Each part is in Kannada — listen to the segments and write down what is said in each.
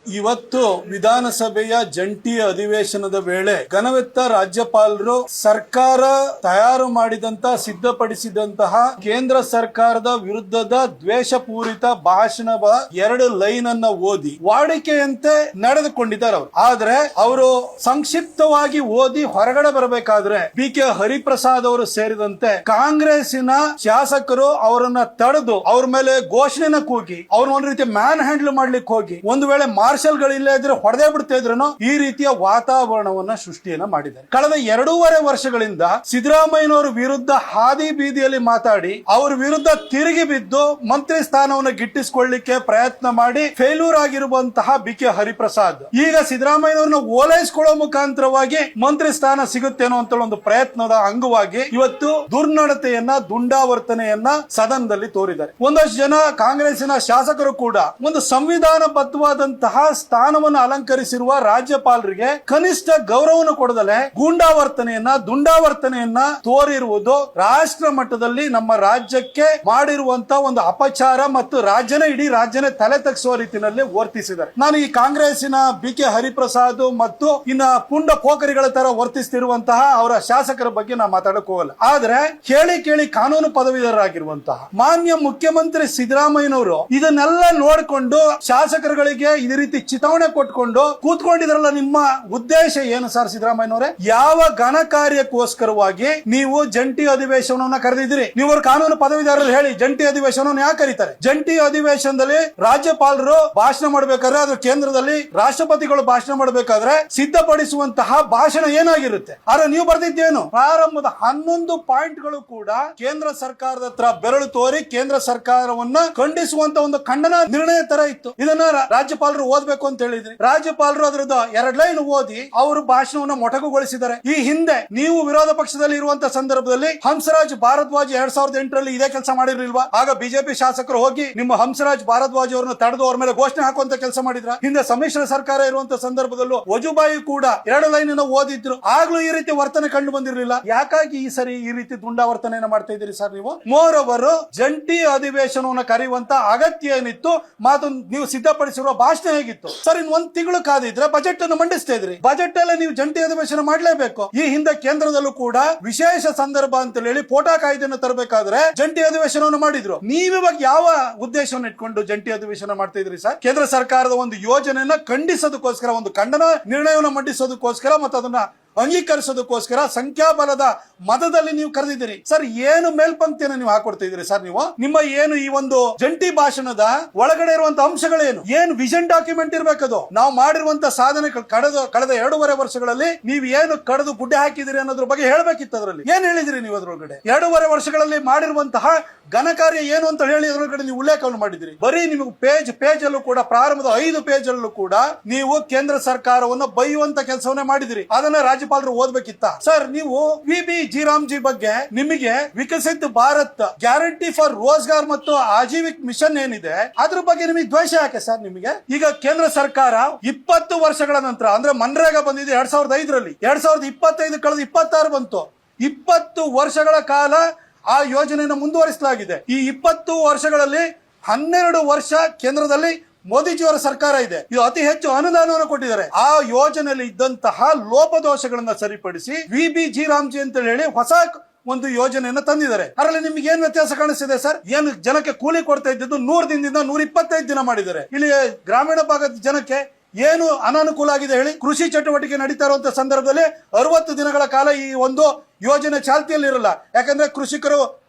ಇವತ್ತು ವಿಧಾನಸಭೆಯ ಜಂಟಿ ಅಧಿವೇಶನದ ವೇಳೆ ಘನವೆತ್ತ ರಾಜ್ಯಪಾಲರು ಸರ್ಕಾರ ತಯಾರು ಮಾಡಿದಂತ ಸಿದ್ಧಪಡಿಸಿದಂತಹ ಕೇಂದ್ರ ಸರ್ಕಾರದ ವಿರುದ್ಧದ ದ್ವೇಷಪೂರಿತ ಭಾಷಣದ 2 ಲೈನ್ ಅನ್ನ ಓದಿ ವಾಡಿಕೆಯಂತೆ ನಡೆದುಕೊಂಡಿದ್ದಾರೆ ಅವರು. ಆದ್ರೆ ಅವರು ಸಂಕ್ಷಿಪ್ತವಾಗಿ ಓದಿ ಹೊರಗಡೆ ಬರಬೇಕಾದ್ರೆ BK ಹರಿಪ್ರಸಾದ್ ಅವರು ಸೇರಿದಂತೆ ಕಾಂಗ್ರೆಸ್ಸಿನ ಶಾಸಕರು ಅವರನ್ನ ತಡೆದು ಅವ್ರ ಮೇಲೆ ಘೋಷಣೆನ ಕೂಗಿ ಅವ್ರನ್ನ ಒಂದು ರೀತಿ ಮ್ಯಾನ್ ಹ್ಯಾಂಡಲ್ ಮಾಡ್ಲಿಕ್ಕೆ ಹೋಗಿ ಒಂದು ವೇಳೆ ಮಾರ್ಷಲ್ ಗಳಿಲ್ಲ ಇದ್ರೆ ಹೊಡೆದೇ ಬಿಡ್ತಾ ಇದ್ರು ಈ ರೀತಿಯ ವಾತಾವರಣವನ್ನ ಸೃಷ್ಟಿಯನ್ನ ಮಾಡಿದ್ದಾರೆ. ಕಳೆದ 2.5 ವರ್ಷಗಳಿಂದ ಸಿದ್ದರಾಮಯ್ಯನವರ ವಿರುದ್ಧ ಹಾದಿ ಬೀದಿಯಲ್ಲಿ ಮಾತಾಡಿ ಅವ್ರ ವಿರುದ್ಧ ತಿರುಗಿ ಬಿದ್ದು ಮಂತ್ರಿ ಸ್ಥಾನವನ್ನು ಗಿಟ್ಟಿಸಿಕೊಳ್ಳಿಕ್ಕೆ ಪ್ರಯತ್ನ ಮಾಡಿ ಫೇಲ್ಯೂರ್ ಆಗಿರುವಂತಹ BK ಹರಿಪ್ರಸಾದ್ ಈಗ ಸಿದ್ದರಾಮಯ್ಯನವ್ರನ್ನ ಓಲೈಸಿಕೊಳ್ಳೋ ಮುಖಾಂತರವಾಗಿ ಮಂತ್ರಿ ಸ್ಥಾನ ಸಿಗುತ್ತೇನೋ ಅಂತ ಒಂದು ಪ್ರಯತ್ನದ ಅಂಗವಾಗಿ ಇವತ್ತು ದುರ್ನಡತೆಯನ್ನ ದುಂಡಾವರ್ತನೆಯನ್ನ ಸದನದಲ್ಲಿ ತೋರಿದ್ದಾರೆ. ಒಂದಷ್ಟು ಜನ ಕಾಂಗ್ರೆಸ್ಸಿನ ಶಾಸಕರು ಕೂಡ ಒಂದು ಸಂವಿಧಾನಬದ್ಧವಾದಂತಹ ಸ್ಥಾನವನ್ನು ಅಲಂಕರಿಸಿರುವ ರಾಜ್ಯಪಾಲರಿಗೆ ಕನಿಷ್ಠ ಗೌರವವನ್ನು ಕೊಡದಲೆ ದುಂಡಾವರ್ತನೆಯನ್ನ ತೋರಿರುವುದು ರಾಷ್ಟ್ರ ಮಟ್ಟದಲ್ಲಿ ನಮ್ಮ ರಾಜ್ಯಕ್ಕೆ ಮಾಡಿರುವಂತಹ ಒಂದು ಅಪಚಾರ ಮತ್ತು ಇಡೀ ರಾಜ್ಯನೇ ತಲೆ ತಗ್ಗಿಸುವ ರೀತಿಯಲ್ಲಿ ವರ್ತಿಸಿದ್ದಾರೆ. ನಾನು ಈ ಕಾಂಗ್ರೆಸ್ಸಿನ BK ಹರಿಪ್ರಸಾದ್ ಮತ್ತು ಇನ್ನ ಪುಂಡ ಪೋಖರಿಗಳ ತರ ವರ್ತಿಸುತ್ತಿರುವಂತಹ ಅವರ ಶಾಸಕರ ಬಗ್ಗೆ ನಾವು ಮಾತಾಡಕ್ ಹೋಗಲ್ಲ. ಆದ್ರೆ ಕೇಳಿ ಕಾನೂನು ಪದವೀಧರರಾಗಿರುವಂತಹ ಮಾನ್ಯ ಮುಖ್ಯಮಂತ್ರಿ ಸಿದ್ದರಾಮಯ್ಯನವರು ಇದನ್ನೆಲ್ಲ ನೋಡಿಕೊಂಡು ಶಾಸಕರುಗಳಿಗೆ ಇದೇ ರೀತಿ ಚಿತಾವಣೆ ಕೊಟ್ಕೊಂಡು ಕೂತ್ಕೊಂಡಿದ್ರಲ್ಲ, ನಿಮ್ಮ ಉದ್ದೇಶ ಏನು ಸರ್ ಸಿದ್ದರಾಮಯ್ಯನವರೇ? ಯಾವ ಘನ ಕಾರ್ಯಕ್ಕೋಸ್ಕರವಾಗಿ ನೀವು ಜಂಟಿ ಅಧಿವೇಶನವನ್ನ ಕರೆದಿದ್ದೀರಿ? ನೀವು ಕಾನೂನು ಪದವೀಧರರು ಹೇಳಿ, ಜಂಟಿ ಅಧಿವೇಶನವನ್ನು ಯಾಕೆ ಕರೀತಾರೆ? ಜಂಟಿ ಅಧಿವೇಶನದಲ್ಲಿ ರಾಜ್ಯಪಾಲರು ಭಾಷಣ ಮಾಡಬೇಕಾದ್ರೆ ಅದು ಕೇಂದ್ರದಲ್ಲಿ ರಾಷ್ಟ್ರಪತಿಗಳು ಭಾಷಣ ಮಾಡಬೇಕಾದ್ರೆ ಸಿದ್ಧಪಡಿಸುವಂತಹ ಭಾಷಣ ಏನಾಗಿರುತ್ತೆ? ಆದ್ರೆ ನೀವು ಬರ್ದಿದ್ದೇನು? ಪ್ರಾರಂಭದ 11 ಪಾಯಿಂಟ್ಗಳು ಕೂಡ ಕೇಂದ್ರ ಸರ್ಕಾರದ ಹತ್ರ ಬೆರಳು ತೋರಿ ಕೇಂದ್ರ ಸರ್ಕಾರವನ್ನ ಖಂಡಿಸುವಂತ ಒಂದು ಖಂಡನ ನಿರ್ಣಯ ತರ ಇತ್ತು. ಇದನ್ನ ರಾಜ್ಯಪಾಲರು ಓದಬೇಕು ಅಂತ ಹೇಳಿದ್ರಿ. ರಾಜ್ಯಪಾಲರು ಅದರದ್ದು 2 ಲೈನ್ ಓದಿ ಅವರು ಭಾಷಣವನ್ನು ಮೊಟಕುಗೊಳಿಸಿದ್ದಾರೆ. ಈ ಹಿಂದೆ ನೀವು ವಿರೋಧ ಪಕ್ಷದಲ್ಲಿ ಇರುವಂತಹ ಸಂದರ್ಭದಲ್ಲಿ ಹಂಸರಾಜ್ ಭಾರದ್ವಾಜ್ 2008ರಲ್ಲಿ ಇದೇ ಕೆಲಸ ಮಾಡಿರ್ಲಿಲ್ವಾ? ಆಗ ಬಿಜೆಪಿ ಶಾಸಕರು ಹೋಗಿ ನಿಮ್ಮ ಹಂಸರಾಜ್ ಭಾರದ್ವಾಜ್ ಅವರನ್ನು ತಡೆದು ಅವ್ರ ಮೇಲೆ ಘೋಷಣೆ ಹಾಕುವಂತ ಕೆಲಸ ಮಾಡಿದ್ರ? ಹಿಂದೆ ಸಮ್ಮಿಶ್ರ ಸರ್ಕಾರ ಇರುವಂತಹ ಸಂದರ್ಭದಲ್ಲೂ ವಜುಬಾಯಿ ಕೂಡ 2 ಲೈನ್ ಓದಿದ್ರು. ಆಗ್ಲೂ ಈ ರೀತಿ ವರ್ತನೆ ಕಂಡು ಬಂದಿರಲಿಲ್ಲ. ಯಾಕಾಗಿ ಈ ಸರಿ ಈ ರೀತಿ ದುಂಡಾವರ್ತನೆಯನ್ನು ಮಾಡ್ತಾ ಇದ್ದೀರಿ ಸರ್ ನೀವು? ಮೋರ್ ಓವರ್ ಜಂಟಿ ಅಧಿವೇಶನವನ್ನು ಕರೆಯುವಂತ ಅಗತ್ಯ ಏನಿತ್ತು? ಮಾತು ನೀವು ಸಿದ್ಧಪಡಿಸಿರುವ ಭಾಷಣ ಹೇಗಿತ್ತು ಸರ್? ಇನ್ನು 1 ತಿಂಗಳು ಕಾದಿದ್ರೆ ಬಜೆಟ್ ಅನ್ನು ಮಂಡಿಸ್ತಾ ಇದ್ರಿ. ಬಜೆಟ್ ಅಲ್ಲಿ ನೀವು ಜಂಟಿ ಅಧಿವೇಶನ ಮಾಡಲೇಬೇಕು. ಈ ಹಿಂದೆ ಕೇಂದ್ರದಲ್ಲೂ ಕೂಡ ವಿಶೇಷ ಸಂದರ್ಭ ಅಂತ ಹೇಳಿ ಪೋಟಾ ಕಾಯ್ದೆಯನ್ನು ತರಬೇಕಾದ್ರೆ ಜಂಟಿ ಅಧಿವೇಶನವನ್ನು ಮಾಡಿದ್ರು. ನೀವಿವಾಗ ಯಾವ ಉದ್ದೇಶವನ್ನು ಇಟ್ಕೊಂಡು ಜಂಟಿ ಅಧಿವೇಶನ ಮಾಡ್ತಾ ಇದ್ರಿ ಸರ್? ಕೇಂದ್ರ ಸರ್ಕಾರದ ಒಂದು ಯೋಜನೆಯನ್ನ ಖಂಡಿಸೋದಕ್ಕೋಸ್ಕರ, ಒಂದು ಖಂಡನ ನಿರ್ಣಯವನ್ನು ಮಂಡಿಸೋದಕ್ಕೋಸ್ಕರ ಮತ್ತು ಅದನ್ನ ಅಂಗೀಕರಿಸೋದಕ್ಕೋಸ್ಕರ ಸಂಖ್ಯಾಬಲದ ಮತದಲ್ಲಿ ನೀವು ಕರೆದಿದ್ದೀರಿ ಸರ್. ಏನು ಮೇಲ್ಪಂಕ್ತಿಯನ್ನು ನೀವು ಹಾಕೊಡ್ತಾ ಇದ್ದೀರಿ ಸರ್ ನೀವು? ನಿಮ್ಮ ಏನು ಈ ಒಂದು ಜಂಟಿ ಭಾಷಣದ ಒಳಗಡೆ ಇರುವಂತಹ ಅಂಶಗಳೇನು? ಏನು ವಿಷನ್ ಡಾಕ್ಯುಮೆಂಟ್ ಇರಬೇಕದು? ನಾವು ಮಾಡಿರುವಂತಹ ಸಾಧನೆ ಕಳೆದ 2.5 ವರ್ಷಗಳಲ್ಲಿ ನೀವು ಏನು ಕಳೆದು ಗುಡ್ಡೆ ಹಾಕಿದಿರಿ ಅನ್ನೋದ್ರ ಬಗ್ಗೆ ಹೇಳ್ಬೇಕಿತ್ತು. ಅದರಲ್ಲಿ ಏನ್ ಹೇಳಿದಿರಿ ನೀವು? ಅದರೊಳಗಡೆ 2.5 ವರ್ಷಗಳಲ್ಲಿ ಮಾಡಿರುವಂತಹ ಘನ ಕಾರ್ಯ ಏನು ಅಂತ ಹೇಳಿ ಅದರೊಳಗಡೆ ನೀವು ಉಲ್ಲೇಖವನ್ನು ಮಾಡಿದಿರಿ. ಬರೀ ನಿಮಗೆ ಪೇಜ್ ಅಲ್ಲೂ ಕೂಡ, ಪ್ರಾರಂಭದ 5 ಪೇಜ್ ಅಲ್ಲೂ ಕೂಡ ನೀವು ಕೇಂದ್ರ ಸರ್ಕಾರವನ್ನು ಬೈಯುವಂತ ಕೆಲಸವನ್ನೇ ಮಾಡಿದಿರಿ. ಅದನ್ನ ರಾಜ್ಯಪಾಲರು ಓದಬೇಕಿತ್ತ ಸರ್? ನೀವು VB ಜಿ ಬಗ್ಗೆ ನಿಮಗೆ ವಿಕಸಿತ ಭಾರತ್ ಗ್ಯಾರಂಟಿ ಫಾರ್ ರೋಜ್ಗಾರ್ ಮತ್ತು ಆಜೀವಿಕ್ ಮಿಷನ್ ಏನಿದೆ ಅದ್ರ ಬಗ್ಗೆ ನಿಮಗೆ ದ್ವೇಷ ಯಾಕೆ ಸರ್ ನಿಮಗೆ? ಈಗ ಕೇಂದ್ರ ಸರ್ಕಾರ 20 ವರ್ಷಗಳ ನಂತರ, ಅಂದ್ರೆ ಮನ್ರೇಗಾ ಬಂದಿದೆ 2005ರಲ್ಲಿ, 2025 ಕಳೆದ 26 ಬಂತು. 20 ವರ್ಷಗಳ ಕಾಲ ಆ ಯೋಜನೆಯನ್ನು ಮುಂದುವರಿಸಲಾಗಿದೆ. ಈ 20 ವರ್ಷಗಳಲ್ಲಿ 12 ವರ್ಷ ಕೇಂದ್ರದಲ್ಲಿ ಮೋದಿಜಿಯವರ ಸರ್ಕಾರ ಇದೆ. ಇದು ಅತಿ ಹೆಚ್ಚು ಅನುದಾನವನ್ನು ಕೊಟ್ಟಿದ್ದಾರೆ. ಆ ಯೋಜನೆಯಲ್ಲಿ ಇದ್ದಂತಹ ಲೋಪದೋಷಗಳನ್ನ ಸರಿಪಡಿಸಿ VB ಜಿ ಅಂತ ಹೇಳಿ ಹೊಸ ಒಂದು ಯೋಜನೆಯನ್ನು ತಂದಿದ್ದಾರೆ. ಅದರಲ್ಲಿ ನಿಮ್ಗೆ ಏನ್ ವ್ಯತ್ಯಾಸ ಕಾಣಿಸ್ತಿದೆ ಸರ್? ಏನು ಜನಕ್ಕೆ ಕೂಲಿ ಕೊಡ್ತಾ ಇದ್ದಿದ್ದು 100 ದಿನದಿಂದ 125 ದಿನ ಮಾಡಿದ್ದಾರೆ. ಇಲ್ಲಿ ಗ್ರಾಮೀಣ ಭಾಗದ ಜನಕ್ಕೆ ಏನು ಅನಾನುಕೂಲ ಆಗಿದೆ ಹೇಳಿ? ಕೃಷಿ ಚಟುವಟಿಕೆ ನಡೀತಾ ಇರುವಂತಹ ಸಂದರ್ಭದಲ್ಲಿ 60 ದಿನಗಳ ಕಾಲ ಈ ಒಂದು ಯೋಜನೆ ಚಾಲ್ತಿಯಲ್ಲಿ ಇರಲ್ಲ. ಯಾಕಂದ್ರೆ ಕೃಷಿಕರು,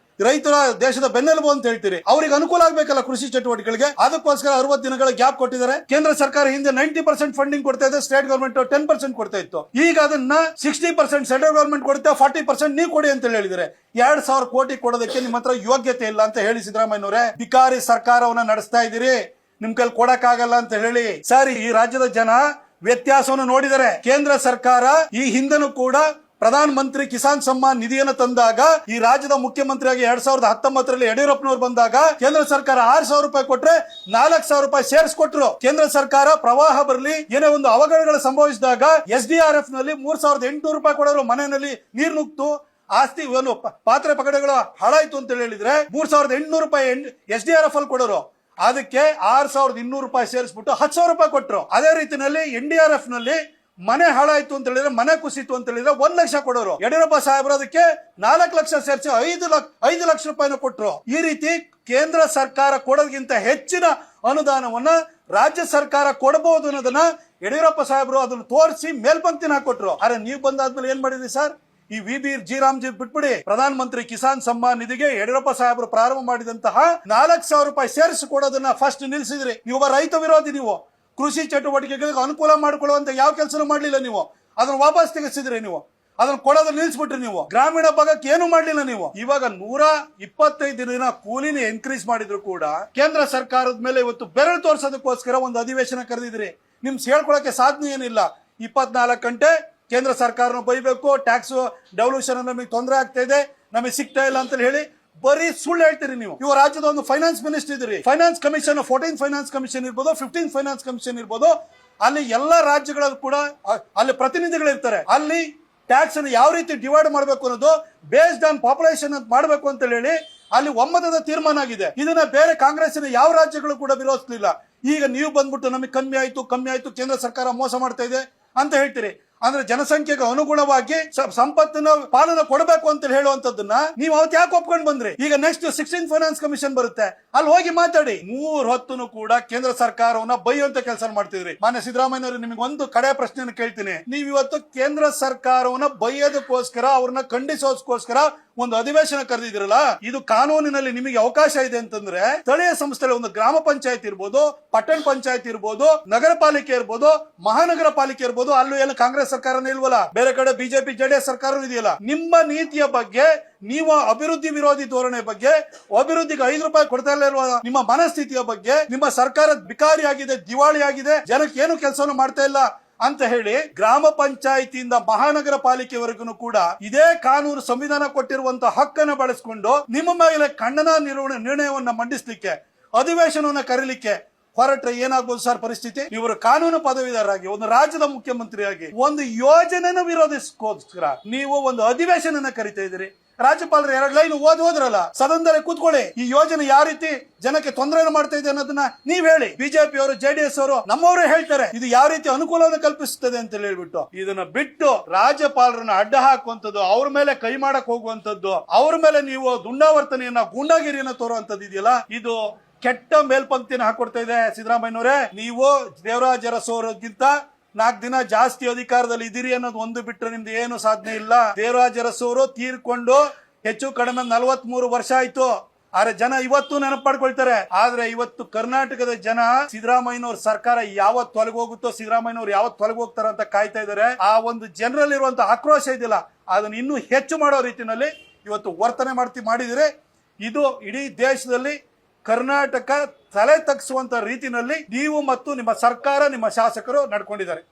ರೈತರ ದೇಶದ ಬೆನ್ನೆಲುಬು ಅಂತ ಹೇಳ್ತೀರಿ, ಅವ್ರಿಗೆ ಅನುಕೂಲ ಆಗ್ಬೇಕಲ್ಲ ಕೃಷಿ ಚಟುವಟಿಕೆಗಳಿಗೆ. ಅದಕ್ಕೋಸ್ಕರ 60 ದಿನಗಳ ಗ್ಯಾಪ್ ಕೊಟ್ಟಿದ್ದಾರೆ. ಕೇಂದ್ರ ಸರ್ಕಾರ ಹಿಂದೆ 90% ಫಂಡಿಂಗ್ ಕೊಡ್ತಾ ಇದೆ, ಸ್ಟೇಟ್ ಗವರ್ಮೆಂಟ್ 10% ಕೊಡ್ತಾ ಇತ್ತು. ಈಗ ಅದನ್ನ 60% ಸೆಂಟ್ರಲ್ ಗವರ್ಮೆಂಟ್ ಕೊಡುತ್ತೆ, 40% ನೀವು ಕೊಡಿ ಅಂತ ಹೇಳಿದರೆ 2,000 ಕೋಟಿ ಕೊಡೋದಕ್ಕೆ ನಿಮ್ಮ ಹತ್ರ ಯೋಗ್ಯತೆ ಇಲ್ಲ ಅಂತ ಹೇಳಿ ಸಿದ್ದರಾಮಯ್ಯನವರೇ ಬಿಕಾರಿ ಸರ್ಕಾರವನ್ನ ನಡೆಸ್ತಾ ಇದ್ದೀರಿ. ನಿಮ್ ಕೈಲಿ ಕೊಡಕ್ಕಾಗಲ್ಲ ಅಂತ ಹೇಳಿ ಸರ್. ಈ ರಾಜ್ಯದ ಜನ ವ್ಯತ್ಯಾಸವನ್ನು ನೋಡಿದರೆ ಕೇಂದ್ರ ಸರ್ಕಾರ ಈ ಹಿಂದೆನೂ ಕೂಡ ಪ್ರಧಾನ ಮಂತ್ರಿ ಕಿಸಾನ್ ಸಮ್ಮಾನ್ ನಿಧಿಯನ್ನು ತಂದಾಗ, ಈ ರಾಜ್ಯದ ಮುಖ್ಯಮಂತ್ರಿಯಾಗಿ 2019ರಲ್ಲಿ ಯಡಿಯೂರಪ್ಪನವರು ಬಂದಾಗ ಕೇಂದ್ರ ಸರ್ಕಾರ 6,000 ರೂಪಾಯಿ ಕೊಟ್ರೆ 4,000 ರೂಪಾಯಿ ಸೇರಿಸ್ಕೊಟ್ರು. ಕೇಂದ್ರ ಸರ್ಕಾರ ಪ್ರವಾಹ ಬರಲಿ, ಏನೇ ಒಂದು ಅವಘಡಗಳು ಸಂಭವಿಸಿದಾಗ SDRF ನಲ್ಲಿ 3,800 ರೂಪಾಯಿ ಕೊಡೋರು. ಮನೆಯಲ್ಲಿ ನೀರು ನುಗ್ತು, ಆಸ್ತಿ ಪಾತ್ರೆ ಪಗಡೆಗಳು ಹಾಳಾಯ್ತು ಅಂತ ಹೇಳಿದ್ರೆ 3,800 ರೂಪಾಯಿ SDRF ಅಲ್ಲಿ ಕೊಡೋರು. ಅದಕ್ಕೆ 6,200 ರೂಪಾಯಿ ಸೇರಿಸ್ಬಿಟ್ಟು 10,000 ರೂಪಾಯಿ ಕೊಟ್ಟರು. ಅದೇ ರೀತಿಯಲ್ಲಿ NDRF ನಲ್ಲಿ ಮನೆ ಹಾಳಾಯ್ತು ಅಂತ ಹೇಳಿದ್ರೆ, ಮನೆ ಕುಸಿತು ಅಂತ ಹೇಳಿದ್ರೆ 1 ಲಕ್ಷ ಕೊಡೋರು. ಯಡಿಯೂರಪ್ಪ ಸಾಹೇಬರು ಅದಕ್ಕೆ 4 ಲಕ್ಷ ಸೇರಿಸಿ 5 ಲಕ್ಷ ರೂಪಾಯಿನ ಕೊಟ್ಟರು. ಈ ರೀತಿ ಕೇಂದ್ರ ಸರ್ಕಾರ ಕೊಡೋದಕ್ಕಿಂತ ಹೆಚ್ಚಿನ ಅನುದಾನವನ್ನ ರಾಜ್ಯ ಸರ್ಕಾರ ಕೊಡಬಹುದು ಅನ್ನೋದನ್ನ ಯಡಿಯೂರಪ್ಪ ಸಾಹೇಬರು ಅದನ್ನು ತೋರಿಸಿ ಮೇಲ್ಪಂಕ್ತಿನ ಹಾಕೊಟ್ರು. ಆದ್ರೆ ನೀವು ಬಂದಾದ್ಮೇಲೆ ಏನ್ ಮಾಡಿದ್ರಿ ಸರ್? ಈ VB ಜಿ ರಾಮ್ಜಿ ಬಿಟ್ಬಿಡಿ, ಪ್ರಧಾನ ಮಂತ್ರಿ ಕಿಸಾನ್ ಸಮ್ಮಾನ್ ನಿಧಿಗೆ ಯಡಿಯೂರಪ್ಪ ಸಾಹೇಬರು ಪ್ರಾರಂಭ ಮಾಡಿದಂತಹ 4,000 ರೂಪಾಯಿ ಸೇರಿಸಿ ಕೊಡೋದನ್ನ ಫಸ್ಟ್ ನಿಲ್ಸಿದ್ರಿ. ನೀವು ಒಬ್ಬ ರೈತ ವಿರೋಧಿ. ನೀವು ಕೃಷಿ ಚಟುವಟಿಕೆಗಳಿಗೆ ಅನುಕೂಲ ಮಾಡಿಕೊಳ್ಳುವಂತ ಯಾವ ಕೆಲಸನೂ ಮಾಡ್ಲಿಲ್ಲ. ನೀವು ಅದನ್ನ ವಾಪಸ್ ತೆಗೆಸಿದ್ರಿ. ನೀವು ಅದನ್ನ ಕೊಡೋದನ್ನ ನಿಲ್ಸ್ಬಿಟ್ರಿ. ನೀವು ಗ್ರಾಮೀಣ ಭಾಗಕ್ಕೆ ಏನು ಮಾಡ್ಲಿಲ್ಲ. ನೀವು ಇವಾಗ 125 ದಿನ ಕೂಲಿನ ಇನ್ಕ್ರೀಸ್ ಮಾಡಿದ್ರು ಕೂಡ ಕೇಂದ್ರ ಸರ್ಕಾರದ ಮೇಲೆ ಇವತ್ತು ಬೆರಳು ತೋರ್ಸೋದಕ್ಕೋಸ್ಕರ ಒಂದು ಅಧಿವೇಶನ ಕರೆದಿದ್ರಿ. ನಿಮ್ ಹೇಳ್ಕೊಳಕ್ಕೆ ಸಾಧನೆ ಏನಿಲ್ಲ. 24 ಗಂಟೆ ಕೇಂದ್ರ ಸರ್ಕಾರನ ಬೈಬೇಕು, ಟ್ಯಾಕ್ಸ್ ಡೆವಲ್ಯೂಷನ್ ನಮಗೆ ತೊಂದರೆ ಆಗ್ತಾ ಇದೆ, ನಮಗೆ ಸಿಗ್ತಾ ಇಲ್ಲ ಅಂತ ಹೇಳಿ ಬರೀ ಸುಳ್ಳು ಹೇಳ್ತೀರಿ ನೀವು. ಇವ ರಾಜ್ಯದ ಒಂದು ಫೈನಾನ್ಸ್ ಮಿನಿಸ್ಟರ್ ಇದ್ರಿ. Finance commission 14th finance commission ಇರ್ಬೋದು, 15th ಫೈನಾನ್ಸ್ ಕಮಿಷನ್ ಇರ್ಬೋದು, ಅಲ್ಲಿ ಎಲ್ಲಾ ರಾಜ್ಯಗಳಲ್ಲೂ ಕೂಡ ಅಲ್ಲಿ ಪ್ರತಿನಿಧಿಗಳಿರ್ತಾರೆ. ಅಲ್ಲಿ ಟ್ಯಾಕ್ಸ್ ಅನ್ನು ಯಾವ ರೀತಿ ಡಿವೈಡ್ ಮಾಡಬೇಕು ಅನ್ನೋದು ಬೇಸ್ಡ್ ಆನ್ ಪಾಪ್ಯುಲೇಷನ್ ಅಂತ ಮಾಡಬೇಕು ಅಂತ ಹೇಳಿ ಅಲ್ಲಿ ಒಮ್ಮತದ ತೀರ್ಮಾನ ಆಗಿದೆ. ಇದನ್ನ ಬೇರೆ ಕಾಂಗ್ರೆಸ್ಸಿನ ಯಾವ ರಾಜ್ಯಗಳು ಕೂಡ ವಿರೋಧಿಸಲಿಲ್ಲ. ಈಗ ನೀವು ಬಂದ್ಬಿಟ್ಟು ನಮಗೆ ಕಮ್ಮಿ ಆಯ್ತು, ಕೇಂದ್ರ ಸರ್ಕಾರ ಮೋಸ ಮಾಡ್ತಾ ಇದೆ ಅಂತ ಹೇಳ್ತೀರಿ. ಅಂದ್ರೆ ಜನಸಂಖ್ಯೆಗೆ ಅನುಗುಣವಾಗಿ ಸಂಪತ್ತಿನ ಪಾಲನ ಕೊಡಬೇಕು ಅಂತ ಹೇಳುವಂತದ್ದನ್ನ ನೀವು ಅವತ್ತು ಯಾಕೆ ಒಪ್ಕೊಂಡು ಬಂದ್ರಿ? ಈಗ ನೆಕ್ಸ್ಟ್ 16th ಫೈನಾನ್ಸ್ ಕಮಿಷನ್ ಬರುತ್ತೆ, ಅಲ್ಲಿ ಹೋಗಿ ಮಾತಾಡಿ. 3 ಹೊತ್ತುನು ಕೂಡ ಕೇಂದ್ರ ಸರ್ಕಾರವನ್ನ ಬೈಯುವಂತ ಕೆಲಸ ಮಾಡ್ತಿದ್ರಿ. ಮಾನ್ಯ ಸಿದ್ದರಾಮಯ್ಯವರು, ನಿಮಗೆ ಒಂದು ಕಡೆ ಪ್ರಶ್ನೆಯನ್ನು ಕೇಳ್ತೀನಿ. ನೀವು ಇವತ್ತು ಕೇಂದ್ರ ಸರ್ಕಾರವನ್ನ ಬೈಯೋದಕ್ಕೋಸ್ಕರ, ಅವ್ರನ್ನ ಖಂಡಿಸೋದಕ್ಕೋಸ್ಕರ ಒಂದು ಅಧಿವೇಶನ ಕರೆದಿದ್ರಲ್ಲ, ಇದು ಕಾನೂನಿನಲ್ಲಿ ನಿಮಗೆ ಅವಕಾಶ ಇದೆ ಅಂತಂದ್ರೆ ಸ್ಥಳೀಯ ಸಂಸ್ಥೆ ಒಂದು ಗ್ರಾಮ ಪಂಚಾಯತ್ ಇರ್ಬೋದು, ಪಟ್ಟಣ ಪಂಚಾಯತ್ ಇರ್ಬೋದು, ನಗರ ಪಾಲಿಕೆ ಇರ್ಬೋದು, ಮಹಾನಗರ ಪಾಲಿಕೆ ಇರ್ಬೋದು, ಅಲ್ಲೂ ಎಲ್ಲ ಕಾಂಗ್ರೆಸ್ ಸರ್ಕಾರನೇ ಇಲ್ವಲ್ಲ, ಬೇರೆ ಕಡೆ ಬಿಜೆಪಿ JDS ಸರ್ಕಾರ ಇದೆಯಲ್ಲ. ನಿಮ್ಮ ನೀತಿಯ ಬಗ್ಗೆ, ನೀವು ಅಭಿವೃದ್ಧಿ ವಿರೋಧಿ ಧೋರಣೆ ಬಗ್ಗೆ, ಅಭಿವೃದ್ಧಿಗೆ 5 ರೂಪಾಯಿ ಕೊಡ್ತಾ ಇರುವ ನಿಮ್ಮ ಮನಸ್ಥಿತಿಯ ಬಗ್ಗೆ, ನಿಮ್ಮ ಸರ್ಕಾರ ಬಿಕಾರಿ ಆಗಿದೆ, ದಿವಾಳಿ ಆಗಿದೆ, ಜನಕ್ಕೆ ಏನು ಕೆಲಸವನ್ನು ಮಾಡ್ತಾ ಇಲ್ಲ ಅಂತ ಹೇಳಿ ಗ್ರಾಮ ಪಂಚಾಯಿತಿಯಿಂದ ಮಹಾನಗರ ಪಾಲಿಕೆವರೆಗೂ ಕೂಡ ಇದೇ ಕಾನೂನು ಸಂವಿಧಾನ ಕೊಟ್ಟಿರುವಂತಹ ಹಕ್ಕನ್ನು ಬಳಸಿಕೊಂಡು ನಿಮ್ಮ ಮೇಲೆ ಖಂಡನ ನಿರ್ಣಯವನ್ನ ಮಂಡಿಸಲಿಕ್ಕೆ, ಅಧಿವೇಶನವನ್ನ ಕರೀಲಿಕ್ಕೆ ಹೊರಟ್ರೆ ಏನಾಗ್ಬೋದು ಸರ್ ಪರಿಸ್ಥಿತಿ? ನೀವು ಕಾನೂನು ಪದವೀಧರರಾಗಿ, ಒಂದು ರಾಜ್ಯದ ಮುಖ್ಯಮಂತ್ರಿಯಾಗಿ, ಒಂದು ಯೋಜನೆನ ವಿರೋಧಿಸೋಸ್ಕರ ನೀವು ಒಂದು ಅಧಿವೇಶನ ಕರಿತಾ ಇದ್ದೀರಿ. ರಾಜ್ಯಪಾಲರು 2 ಲೈನ್ ಓದ್ರಲ್ಲ, ಸದನದಲ್ಲಿ ಕೂತ್ಕೊಳ್ಳಿ. ಈ ಯೋಜನೆ ಯಾವ ರೀತಿ ಜನಕ್ಕೆ ತೊಂದರೆ ಮಾಡ್ತಾ ಇದೆ ಅನ್ನೋದನ್ನ ನೀವ್ ಹೇಳಿ. ಬಿಜೆಪಿ ಅವರು, JDS ಅವರು, ನಮ್ಮವರು ಹೇಳ್ತಾರೆ ಇದು ಯಾವ ರೀತಿ ಅನುಕೂಲವನ್ನು ಕಲ್ಪಿಸುತ್ತದೆ ಅಂತ ಹೇಳ್ಬಿಟ್ಟು. ಇದನ್ನ ಬಿಟ್ಟು ರಾಜ್ಯಪಾಲರನ್ನ ಅಡ್ಡ ಹಾಕುವಂತದ್ದು, ಅವ್ರ ಮೇಲೆ ಕೈ ಮಾಡಕ್ ಹೋಗುವಂತದ್ದು, ಅವ್ರ ಮೇಲೆ ನೀವು ದುಂಡಾವರ್ತನೆಯನ್ನ, ಗೂಂಡಾಗಿರಿಯನ್ನ ತೋರುವಂತದ್ದು ಇದೆಯಲ್ಲ, ಇದು ಕೆಟ್ಟ ಮೇಲ್ಪಂಕ್ತಿನ ಹಾಕೊಡ್ತಾ ಇದೆ. ಸಿದ್ದರಾಮಯ್ಯನವರೇ, ನೀವು ದೇವರಾಜ ಅರಸೋರಿಗಿಂತ 4 ದಿನ ಜಾಸ್ತಿ ಅಧಿಕಾರದಲ್ಲಿ ಇದೀರಿ ಅನ್ನೋದು ಒಂದು ಬಿಟ್ಟರೆ ನಿಮ್ದು ಏನು ಸಾಧನೆ ಇಲ್ಲ. ದೇವರಾಜ ಅರಸೋರು ತೀರ್ಕೊಂಡು ಹೆಚ್ಚು ಕಡಿಮೆ 43 ವರ್ಷ ಆಯ್ತು. ಆದ್ರೆ ಜನ ಇವತ್ತು ನೆನಪು ಮಾಡ್ಕೊಳ್ತಾರೆ. ಆದ್ರೆ ಇವತ್ತು ಕರ್ನಾಟಕದ ಜನ ಸಿದ್ದರಾಮಯ್ಯನವ್ರ ಸರ್ಕಾರ ಯಾವತ್ತು ತೊಲಗೋಗುತ್ತೋ, ಸಿದ್ದರಾಮಯ್ಯನವ್ರು ಯಾವತ್ತು ತೊಲಗೋಗ್ತಾರ ಅಂತ ಕಾಯ್ತಾ ಇದಾರೆ. ಆ ಒಂದು ಜನರಲ್ಲಿ ಇರುವಂತಹ ಆಕ್ರೋಶ ಇದೆಯಲ್ಲ, ಅದನ್ನು ಇನ್ನೂ ಹೆಚ್ಚು ಮಾಡೋ ರೀತಿಯಲ್ಲಿ ಇವತ್ತು ವರ್ತನೆ ಮಾಡಿದಿರಿ. ಇದು ಇಡೀ ದೇಶದಲ್ಲಿ ಕರ್ನಾಟಕ ತಲೆ ತಗ್ಗಿಸುವಂತ ರೀತಿಯಲ್ಲಿ ನೀವು ಮತ್ತು ನಿಮ್ಮ ಸರ್ಕಾರ, ನಿಮ್ಮ ಶಾಸಕರು ನಡ್ಕೊಂಡಿದ್ದಾರೆ.